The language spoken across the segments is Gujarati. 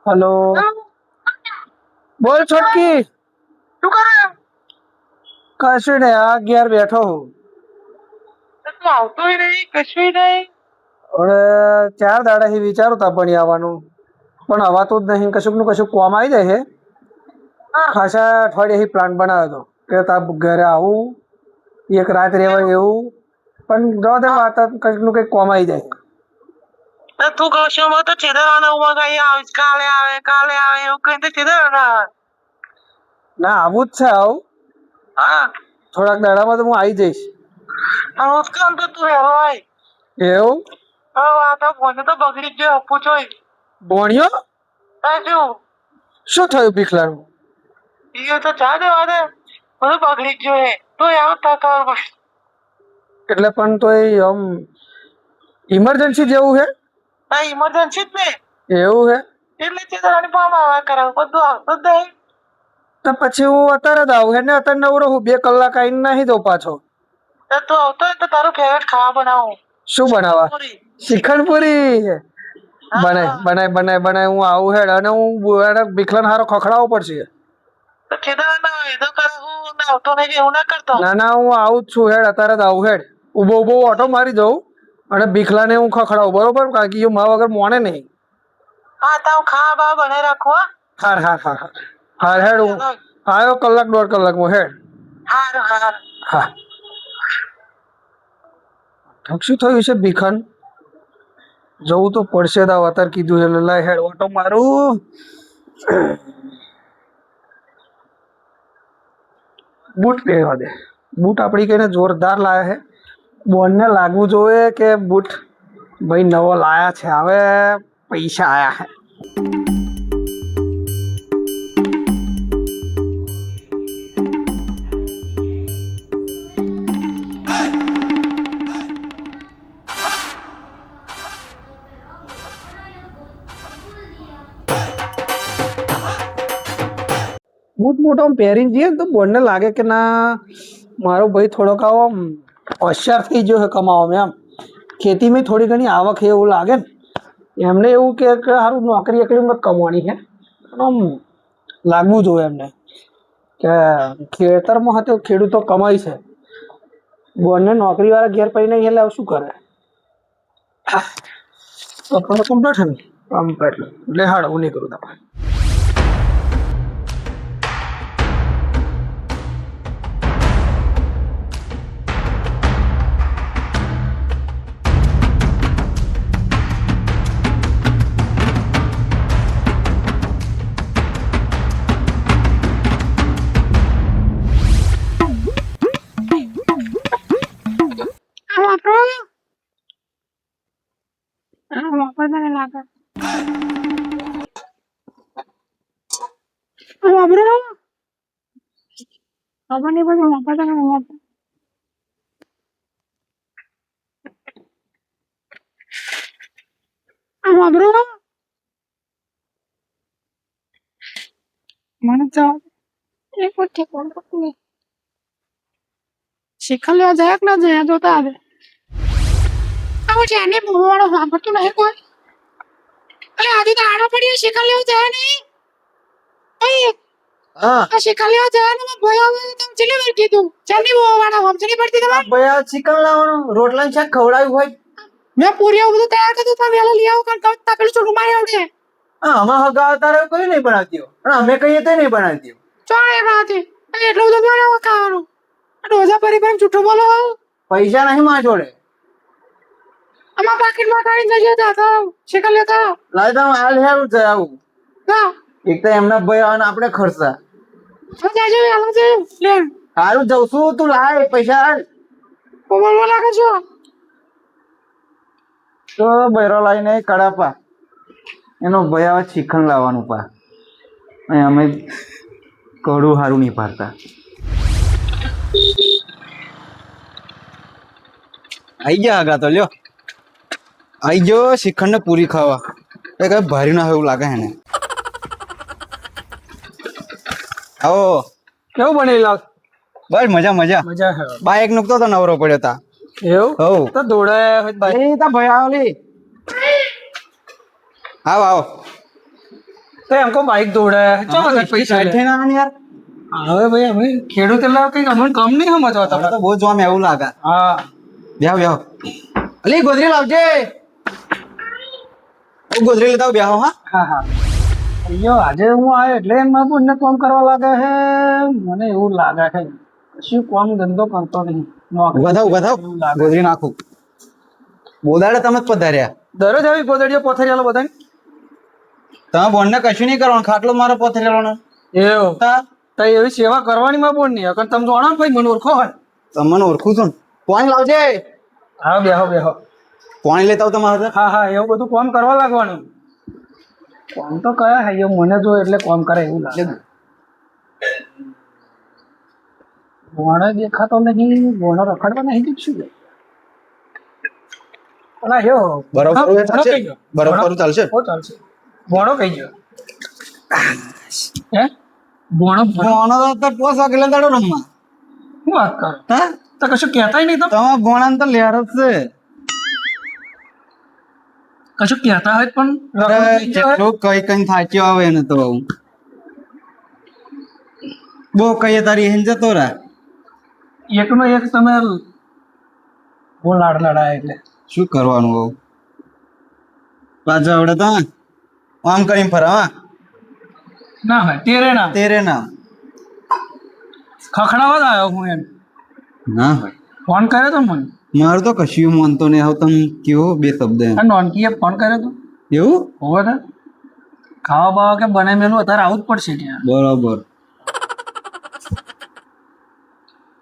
हेलो। बोल छोटकी। શું કરે? કશું ને આ ઘેર બેઠો હું. તું આવતોય નહીં, કશુંય નહીં. હવે 4 દાડાથી વિચારું તા ભણી આવવાનું પણ હવાતું જ નહીં. કશુંક નું કશુંક કોમ આવી જાય છે. હા, ખાસા અઠવાડિયેથી પ્લાન બનાવ્યો હતો કે તા ઘરે આવું, એક રાત રહેવાય એવું, પણ જો તે વાત કશુંક નું કંઈક કોમ આવી જાય. તો તું કશુંમાં તો છેદરાના ઉમાં ગઈ આવીશ, કાલે આવે એવું કઈ તો છેદરાના આવે. ના આવું જ છે. આવું હા, થોડાક દાડામાં તો હું આવી જઈશ. અને મુસ્કાન તો તું હેરો આય. એવું? હવે આ તો ફોન તો બગડી જ ગયો, પૂછોય. ભણ્યો? શું શું થયું ભીખલાનું? એ તો ચા દેવા દે, બધું બગડી જ ગયું હે. તું આવ તો ખબર પડે. એટલે પણ તો એ આમ ઇમરજન્સી જેવું છે? આ ઇમરજન્સી જ ને, એવું છે? એટલે છેદરાની પામ આવે કરાવ, બધું આવતું જ નહીં. તો પછી હું અત્યારે જ આવું. એને અત્યારે નવરો હું 2 કલાક આવીને નાહી દઉં પાછો. તો તું આવતો હોય તો તારું ફેવરેટ ખાવા બનાવું. શું બનાવવા? પૂરી. શ્રીખંડ પૂરી. હા. બનાય હું આવું હેડ અને હું એને ભીખલાને હારો ખખડાવવો પડશે. તો છેદરાના હોય તો કરે હું ના આવતો નહીં એવું ના કરતો. ના હું આવું જ છું હેડ. અત્યારે જ આવું હેડ. ઊભો ઓટો મારી દઉં અને ભીખલાને હું ખખડાવું, બરોબર? કારણ કે મા વગર મોને નહીં. હા, તો હું ખાવા બા બનાવી રાખું. હાર હેડ. હું આવ્યો 1-1.5 કલાકમાં હેડ. હારું. હા. શું થયું છે ભીખાન? જવું તો પડશે. અત્યારે કીધું એટલે લાય હેડ ઓટો મારું. બૂટ પહેરવા દે. બૂટ આપણી કઈને જોરદાર લાયા છે. બોનને લાગવું જોઈએ કે બૂટ ભાઈ નવો લાયા છે. હવે પૈસા આયા છે. બૂટ મોટો આમ પહેરીને જઈએ ને તો બોનને લાગે કે ના મારો ભાઈ થોડોક આવો આમ હોશિયાર થઈ ગયો છે કમાવામાં. એમ ખેતીમાં થોડી ઘણી આવક છે એવું લાગે ને. એમને એવું કે સારું નોકરી એકલી મત કમાવાની છે. આમ લાગવું જોઈએ એમને કે ખેતરમાં હતો ખેડૂતો કમાય છે. બોનને નોકરી વાળા ઘેર પડી નહીં એટલે શું કરે? કમ્પ્લીટ છે ને? કમ્પ્લીટ. એટલે હાડ હું નહીં કરું તમારે. શિખર લેવા જાય કે ના જાય જોતા આવે. આવું છે એને બોલવાનો સાંભળતું નહીં કોઈ. અરે આજે તો આડો પડ્યો શિખર લેવા જાય નહીં. હા આ શિખર લેવા જાય ને મેં ભય આવે તમે ચેલી વાર કીધું ચાલી બોલવાનો સમજણી પડતી તમારે. ભાઈ ચિકન લાવવાનું, રોટલા શાક ખવડાવ્યું હોય. મેં પૂરી બધું તૈયાર કર્યું તમે વહેલા લઈ આવો કારણ કે પેલું છોડું મારી આવડે. આમાં હગા તારે કોઈ નહીં બનાવતી અને અમે કહીએ તો નહીં બનાવતી. ચાલ એ રાતે એટલું બધું બનાવો ખાવાનું. રોજા પરી જૂઠું બોલો. પૈસા નહીં માં જોડે. અમારા પાકીટમાં કાઢી જજો તો શિખર લેતા લાય તો હાલ હેરું છે આવું. ના એક તો એમના ભાઈ આવે ને આપણે ખર્ચા. તો જાજો હાલો છે લે હારું જઉં છું. તું લાય પૈસા હાલ. બોલવા લાગે છો તો બૈરો લાવીને કડાપા એનો ભાઈ આવે ચિકન લાવવાનું પા. અને અમે કડું સારું નહીં પાડતા. આઈ ગયા આગા તો લ્યો. આઈ ગયો શ્રીખંડ ને પૂરી ખાવા. એ કઈ ભારી ના હોય એવું લાગે એને. આવો. કેવું બને લાલ? બસ મજા. બાઈક નુકતો તો નવરો પડ્યો તા. એવું? હવ. તો દોડાયા હોય બાઈક. એ તા ભાઈ આવો લે. આવો. તો એમ કો બાઇક દોડે ચાલો પૈસા લે. થઈને આવે ને યાર હવે ભાઈ અમે ખેડૂત એટલે કઈ અમને કમ નહીં સમજવા તમને તમે. તો બહુ જોવા એવું લાગે હા બેહો બેહો અલી ગોદરી લાવજે હું ગોદરી લેતા આવું, બેહો હા હા હા અయ్યો આજે હું આવ્યો એટલે એમાં પુણ્ય કામ કરવા લાગે છે. મને એવું લાગે છે કશું કામ ધંધો કરતો નહીં. નોકરી ઉભા થાવ ઉભા થાવ એવું લાગે. ગોદરી નાખું બોદાડે તમે જ પધાર્યા દરરોજ આવી ગોદડીઓ પોથરિયાલો બધાને તમે બોનને કશું નહીં કરવાનું ખાટલો મારો પથરેલો એવું તો એવી સેવા કરવાની માં બોન નહીં અગર તમે જોડો ને ભાઈ મને ઓળખો હોય. તમને ઓળખું છું ને પાણી લાવજે હા બેહો બેહો. પાણી લેતા આવું તમારે હા હા એવું બધું કામ કરવા લાગવાનું. કામ તો કયા હે એવું મને જો એટલે કામ કરે એવું લાગે. ભોણો દેખાતો નહીં, ભોણો રખડવા નહીં દીધું શું? અલા યો બરફ હા, કરવું એ ભોણો ચાલશે? કઈ ગયો? બરફ ભોણો- કરવું ચાલશે? ઓ ચાલશે. ભોણો કઈ ગયો? હે ભોણો ભોણો ભોણો તો પોસ વાગેલા દાડો રમવા શું વાત કરો? હા તો કશું કહેતાય નહીં તમે તમારા ભોણાને તો લહેર જ છે કશું કહેતા હોય પણ અરે રખડતી જ હોય. કેટલું કઈ કઈ થાચ્યો આવે એને તો બહુ કહીએ તારી હેન જતો રા એકનો એક તમે બહુ લાડ લડાય એટલે શું કરવાનું બહુ પાછો આવડે તો આમ કરીને ફરા હા ના હોય તેરે ના તેરે ના ખખડાવા જ આવ્યો હું એમ ના હોય ફોન કર્યો તો મને મારું તો કશું માનતો નહીં હવે તમે કેવો બે શબ્દ એમ. આ નોનકીએ ફોન કર્યો તો એવું હોવે ને ખાવા બાવા કે બનાવી મેલું અત્યારે આવું જ પડશે ત્યાં બરોબર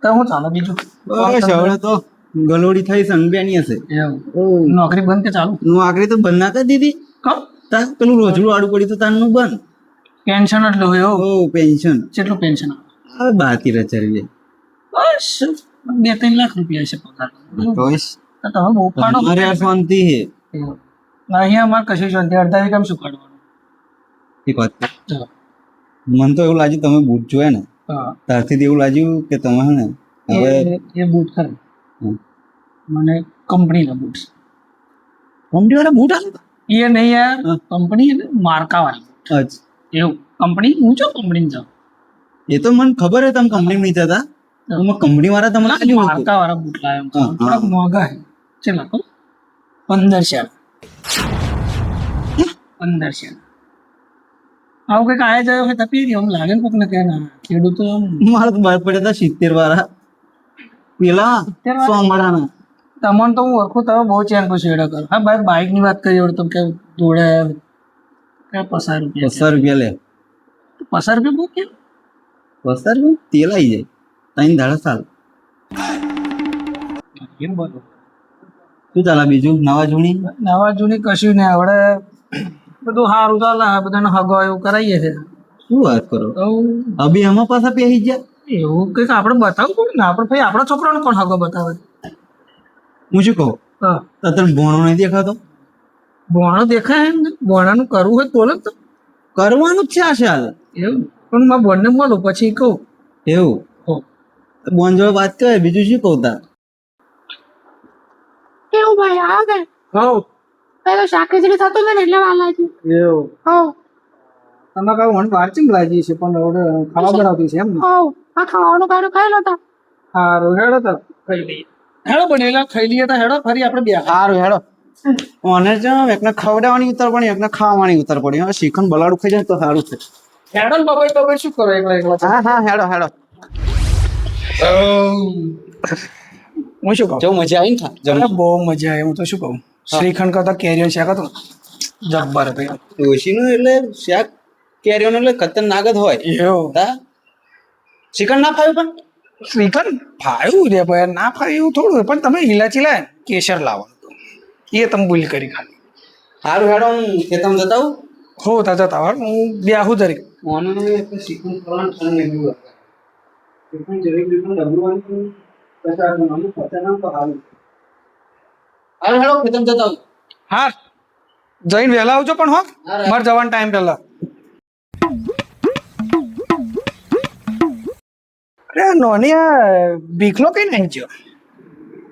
તો હું ચાલો બીજું બસ હવે તો ગલોડી થઈ સંગબ્યાની હશે એવું નોકરી બંધ કે ચાલુ હું આખરી તો બંધ ના કરી દીધી કહો તાર પેલું રોજડું આડું પડ્યું તો તારનું બંધ પેન્શન જ લો એવું ઓ પેન્શન કેટલું પેન્શન આવે 12,000 રૂપિયા બસ 2-3 લાખ રૂપિયા છે પગાર ચોઈસ તો તમે બહુ પાડો મારે આ શાંતિ છે એવું. અહીંયા અમારે કશું શાંતિ અડધા વીઘામાં શું કાઢવાનું એક વાત કહું. ચાલો મને તો એવું લાગ્યું તમે બૂટ જોયા ને હા ત્યારથી તો એવું લાગ્યું કે તમે હે ને હવે એ બૂટ ખરું હમ. મને કંપનીના બૂટ કંપની વાળા બૂટ આવે એ નહીં યાર હા. કંપની એટલે માર્કા વાળી અચ્છા એવું કંપની હું છો કંપની જાઉં એ તો મને ખબર હે તમે કંપની નહીં જતા કંપની વાળા તમને આલ્યું હતું. માર્કા વાળા બૂટ લાવ્યો હા, હા. થોડાક મોંઘા છે ચલા કહું 1500 1500 આવું કંઈક આયા જાય હોય તપી રહી આમ લાગે ને કોક ને કે ના ખેડૂતો આમ મારે તો બહાર પડ્યા હતા 70 વાળા પેલા 70 વાળા? સોમવાળાના તમને તો હું ઓળખું તમે બહુ ચેન કો શેડો કરો હા ભાઈ બાઇકની વાત કરી હોય તો કે દોડે કે 50 રૂપિયા 50 રૂપિયા લે 50 રૂપિયા બહુ કે 50 રૂપિયા તેલ આવી જાય ત્રણ દાડા સાલ કેમ બોલો શું ચાલે બીજું નવા જૂની નવા જૂની કશું ને આવડે બધું સારું ચાલે બધાને હગો એવું કરાવીએ છે શું વાત કરો તો અભી આમાં પાછા પેહી ગયા એવું કંઈક આપણે બતાવવું પડે ને આપણે ભાઈ આપણા છોકરાને કોણ હગો બતાવે હું શું કહું હા તને ભોણો નહીં દેખાતો ભોણો દેખાય એમ ને ભોણાનું કરવું હોય તો બોલે ને તો કરવાનું જ છે આ શાલ એવું પણ મારા બોનને બોલું પછી કહું એવું હો બોન જોડે વાત કરે બીજું શું કહું તાર કેવું ભાઈ આવો કે હો એ તો શાક ખીચડી થતું ને એટલે વાર લાગી એવું હો તમે કહું મને વાર ચીમ લાગી છે પણ હવે ખાવા બનાવતી છે એમ ને હો આ ખાવાનું કાઢું ખાઈ લો તા સારું હેડો તો ખાઈ લઈએ હેડો બનેલા ખાઈ લઈએ તો હેડો ફરી આપણે બે સારું હેડો ઓને જ એકને ખવડાવવાની ઉતર પડી એકને ખાવાની ઉતર પડી હવે શીખન બલાડું ખાઈ જાય તો સારું છે હેડો ને બાબા તમે શું કરો એકલા એકલા હા હા હેડો હેડો હું શું કહું જો મજા આવી ને અરે બહુ મજા આવી હું તો શું કહું શ્રીખંડ કરતા કેરીઓ શાક હતું જબ્બર હતું ડોશીનું એટલે શાક કેરીઓનું એટલે ખતરનાક જ હોય એવું હા શ્રીખંડ ના ફાવ્યું પણ શ્રીખંડ ફાયું રે ભાઈ ના ફાયું એવું થોડું હોય. પણ તમે ઇલાચી લાય કેસર લાવવાનું એ તમે ભૂલ કરી ખાલી સારું હેડો હું ખેતમ જતા આવું હો તાજા તાવાર હું બ્યાહું જરી ઓને એટલે શ્રીખંડ કરવાનું ઠંડ નહીં એવું શ્રીખંડ જરીક શ્રીખંડ ડબલુવાનું પછી અમુક પચાસ તો સારું હાલ હેડો ખેતમ જતા આવું હા જઈને વહેલા આવજો પણ હો મારે જવાનો ટાઈમ પહેલા અરે નોની આ ભીખલો કઈ નહીં ગયો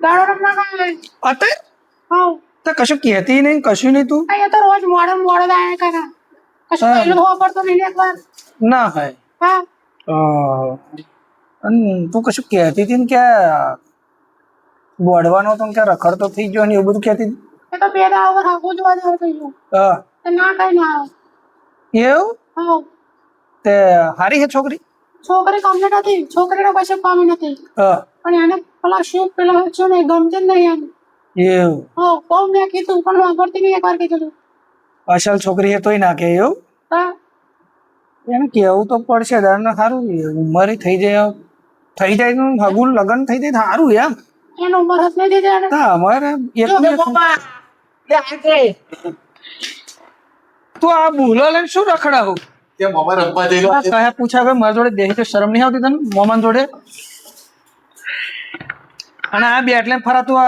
દાડો રમવા કાલે અત્યારે હો તો કશું કહેતી નહીં કશું નહીં તું અહીંયા તો રોજ મોડે ને મોડે જાય કાકા કશું પહેલું હોવા પડતો નહીં એકવાર ના હોય હા અને તું કશું કહેતી હતી ને કે બોડવાનો તો કે રખડતો થઈ ગયો ને એવું બધું કહેતી હતી. એ તો પેલા over હાકું જોવા જવું થઈ ગયું હા તો ના કઈ ના આવે એવું હા તે હારી હે છોકરી. છોકરી કમ્પ્લીટ હતી છોકરીનો કશું કામ નથી હા પણ એને પેલા શું પેલા છે ને ગમતી જ નહીં એમ એવું હા બહુ મેં કીધું પણ વાપરતી નહીં એકવાર કીધું અસલ છોકરી હે તોય ના કે એવું હા એને કેવું તો પડશે દાદા સારું ઉંમર થઈ જાય હગુન લગન થઈ જાય સારું એમ એનો ઉંમર હસ નહીં દીધી એને તા અમારે તો આ ભૂલો લઈને શું રખડાવું તે મામા રમવા જઈ રહ્યો છે. કહે પૂછ્યા કે મારી જોડે દેહી તો શરમ નહીં આવતી તને મોમાન જોડે અને આ બેટ લઈને ફરા તું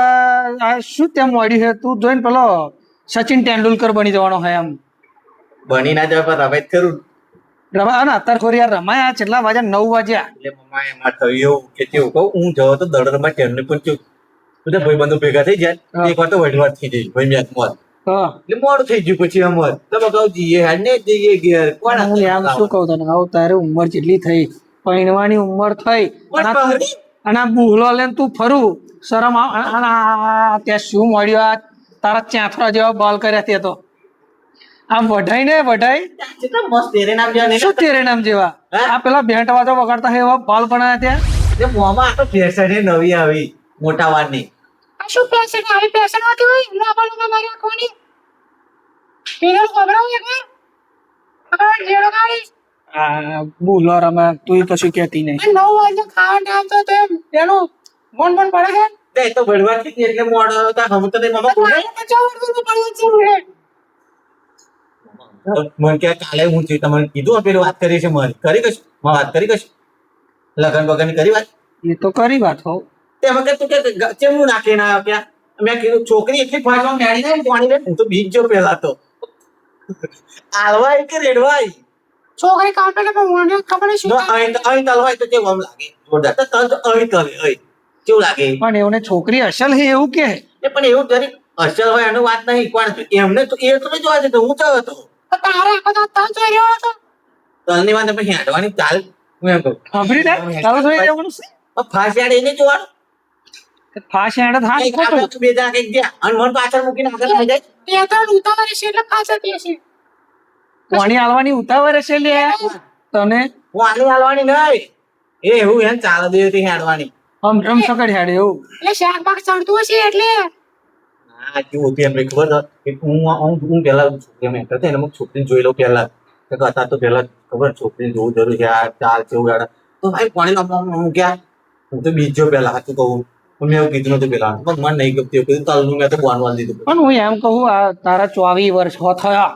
આ શું ત્યાં મોડ્યું છે તું જોઈને પેલો સચિન તેંડુલકર બની જવાનો હોય એમ બની ના જાય પણ રમે જ ખરું. રમા અને અત્યારે ખોરી યાર રમાય આ કેટલા વાગ્યા 9 વાગ્યા એટલે મમ્મા એમાં થયું એવું કે કેવું કહું હું જવો તો દડ રમવા ટેમને પણ ચૂક બધા ભાઈબંધો ભેગા થઈ જાય હા. એક વાર તો વઢવાટ થઈ જાય ભાઈ મેચમાં હા એટલે મોડું થઈ ગયું પછી અમર તમે કહું જઈએ હેડ ને જઈએ ઘેર કોણ હું એમ શું કહું તને આવું તારી ઉંમર જેટલી થઈ પૈણવાની ઉંમર થઈ અને આ ભૂલો લઈને તું ફરું શરમ અને ત્યાં શું મળ્યું આ તારા ચાંથરા જેવા બાલ કર્યા તે તો આમ વઢાઈ ને વઢાઈ મસ્ત તેરે નામ જેવા શું તેરે નામ જેવા હે? આ પેલા ભેંટ વાજો વગાડતા હોય એવા બાલ બનાવ્યા ત્યાં એટલે મોમાં આ તો ફેશન નવી આવી મોટા વારની આ શું પેશન આવી પેશન હોતી હોય લાંબા લાંબા મારી આંખોની પીગલ ખબરાવું એકવાર આગળ જેડો કાઢી આ ભૂલો રમે તું કશું કહેતી નહીં 9 વાગે ખાવા ટાઈમ તો તેમ એનું મન પણ પડે છે તે તો વઢવાટ થઈ ગઈ એટલે મોડો તા હમ તો નહીં મામા બોલે મને કે કાલે હું થયું તમને કીધું પેલી વાત કરી છે મારી કરી કશું માં વાત કરી કશું લગન બગન કરી વાત એ તો કરી વાત હો તે વખત તું કે ચેમનું નાખી ના આવ્યો ક્યાં મેં કીધું છોકરી એટલી ફાટવા મેળી ને પાણી લે હું તો બીજ જો પેલા તો આલવાય કે રેડવાય છોકરી કાપે કે મને ખબર નહીં જો શું અહીં તલવાય તો કેવું આમ લાગે જોરદાર તો તલ તો અહીં તલે અહીં કેવું લાગે પણ એવને છોકરી અસલ હે એવું કે એ પણ એવું જરી અસલ હોય એનું વાત નહીં પણ એમને તો એ તો નહીં જોવા જતો હું ચાલો હતો તારે આખો તો તન જોઈ રહ્યો હતો તલની વાત પછી હેડવાની ચાલ હું એમ કહું ખબરી દે તારું જોઈ જવાનું છે ફાસ યાડ એને જોવાનું ફાશ હેડ થા એક આપણે તો બે જણા કંઈક ગયા અને મન પાછળ મૂકીને આગળ થઈ જાય તે તો ઉતાવળ છે એટલે પાછળ છે પાણી આલવાની ઉતાવળ છે લે તને હું આલી હાલવાની નહીં એ એવું એમ ચાલ દેવથી હેડવાની આમ રમ સકડ હેડ એવું એટલે શાકભાગ ચડતું હશે એટલે હા કેવું હતું એમને ખબર છે કે હું પેલા છોકરી એમ કરતા એને છોકરીને જોઈ લઉં પેલા કે અત્યારે તો પેલા ખબર છોકરીને જોવું જરૂરી છે આ ચાલ કેવું યાર તો ભાઈ પાણી મૂક્યા હું તો બીજો પેલા સાચું કહું મેં એવું કીધું નતું પેલા પણ મને નહીં ગમતી એવું કીધું તલનું મેં તો બોનવાલ દીધું પણ હું એમ કહું આ તારા 24 વર્ષ થયા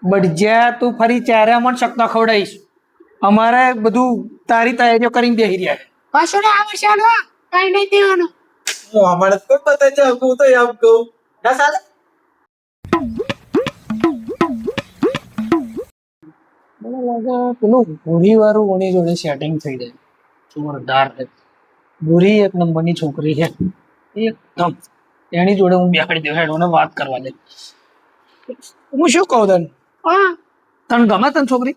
બળજ્યા તું ફરી ચારે મન શકતા ખવડાવીશ અમારે બધું તારી તૈયારીઓ કરીને બેસી રહ્યા પાછો ને આ વર્ષે આનો કઈ નહીં દેવાનું હું અમારે કોઈ પતા છે હું તો એમ કહું ના સાલે મને લાગે પેલું ભૂરી વાળું ઓની જોડે સેટિંગ થઈ જાય જોરદાર છે ભૂરી એક નંબરની છોકરી છે એકદમ એની જોડે હું બેહાડી દઉં હેડ વાત કરવા દે હું શું કહું તને હા તને ગમે તને છોકરી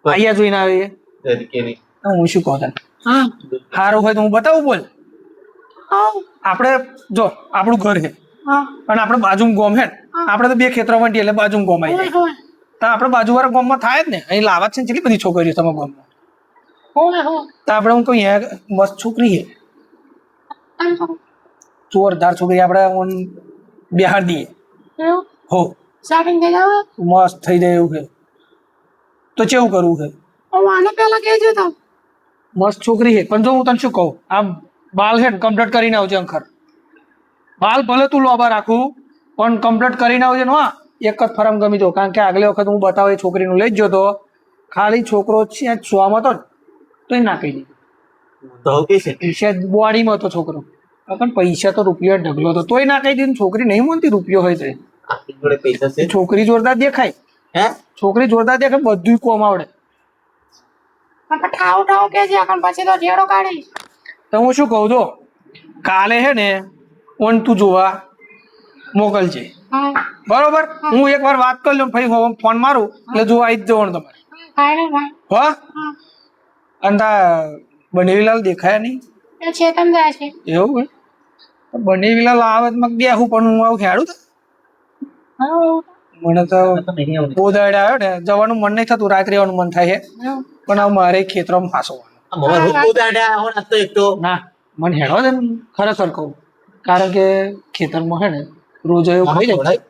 અહીંયા જોઈને આવી છે તરીકે નહીં હું શું કહું તને હા સારું હોય તો હું બતાવું બોલ આપણે જો આપણું ઘર છે હા અને આપણે બાજુ ગોમ છે આપણે તો બે ખેતરો વંટી એટલે બાજુ ગોમ આવી જાય હોય તો આપણે બાજુવાળા ગામમાં થાય જ ને અહીં લાવા છે ને કેટલી બધી છોકરીઓ તમારા ગામમાં હોય હોય તો આપણે હું કહું મસ્ત છોકરી છે જોરદાર છોકરી આપણે બિહાર દઈએ એવું હો સ્ટાર્ટિંગ થઈ જાવ મસ્ત થઈ જાય એવું છે તો કેવું કરવું છે હું આને પહેલા કહેજો તો મસ્ત છોકરી છે પણ જો હું તને શું કહું આ બાલ છે ને કમ્પ્લીટ કરીને આવજે અંખર બાલ ભલે તું લોબા રાખું પણ કમ્પ્લીટ કરીને આવજે ને હા એક જ ફરમ ગમી જો કારણ કે આગલી વખત હું બતાવે એ છોકરીનું લઈ જ જતો ખાલી છોકરો છે શોમાં હતો તો એ નાખી દીધું તો કે છે પૈસા બોડીમાં હતો છોકરો પણ પૈસા તો રૂપિયા ઢગલો હતો તોય ના કહી દીધું છોકરી નહીં માનતી રૂપિયો હોય તો આપણી જોડે પૈસા છે છોકરી જોરદાર દેખાય હે છોકરી જોરદાર દેખાય બધું કોમ આવડે ઠાવ ઠાવ કે છે પણ પછી તો જેડો કાઢી તો હું શું કહું છું કાલે છે ને ઓન તું જોવા મોકલજે હા બરોબર હું એકવાર વાત કરી લઉં ભાઈ હું ફોન મારું એટલે જો આવી જ જવાનું તમારે ફાઇનલ ભાઈ હો હા અને તા બનેવીલાલ દેખાયા નહીં એ ચેતન જાય છે એવું હે બનેવીલાલ આવે તો મગ દેખું પણ હું આવું ખેડું તો હા મને તો તો નહીં આવતી. બહુ દાડે આવ્યો ને જવાનું મન નહીં થતું રાત્રે આવવાનું મન થાય છે પણ હવે મારે ખેતરમાં ફાંસવાનું આ મોમાં રોજ બહુ દાડા આવો ને આજ તો એક તો ના મને હેડો છે ને ખરેખર કહું કારણ કે ખેતરમાં છે ને રોજ એવું ખાઈ જાય ખવડાય.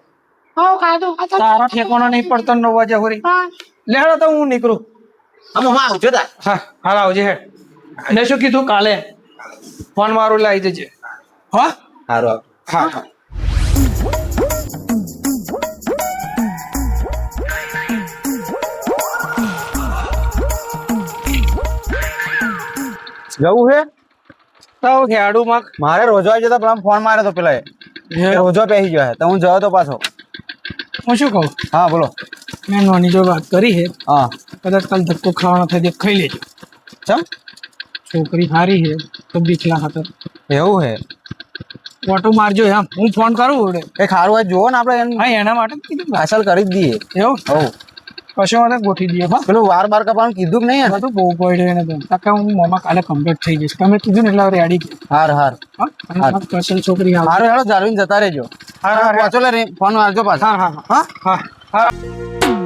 હા ખાધું ખાધું તારા ઠેકાણો નહીં પડતો 9 વાગ્યા હોરી હા લેડો તો હું નીકળું આ મોમાં આવજો તાર. હા હાલ આવજે હેડ મેં શું કીધું કાલે ફોન મારું લાવી દેજે હા હારું આવ. હા હા જવું છે તો ખેડું માં મારે રોજવા જતા પેલા ફોન માર્યો તો પેલા રોજવા પહેરી ગયો છે તો હું જયો તો પાછો હું શું કહું હા બોલો મેં નોની જો વાત કરી છે હા કદાચ કાલ ધક્કો ખાવાનો થાય તે ખાઈ લેજો ચમ છોકરી સારી છે તો બીચલા ખાતર એવું છે ઓટો મારજો એમ હું ફોન કરું વડે એ ખારું હોય જુઓ ને આપણે હા એના માટે જ કીધું અસલ કરી જ દઈએ એવું હવ કશો વાળા ગોઠવી દઈએ હા પેલું વાર બાર કપાવાનું કીધું કે નહીં બધું બહુ પડ્યું એને તો તાકે હું મોમાં કાલે કમ્પ્લીટ થઈ જઈશ તમે કીધું ને એટલે રેડી હાર હાર હા અને કશલ છોકરી આવે હારું હેડો જાળવીને જતા રહેજો હા હા પાછો લે ફોન મારજો પાછો હા હા હા હા હા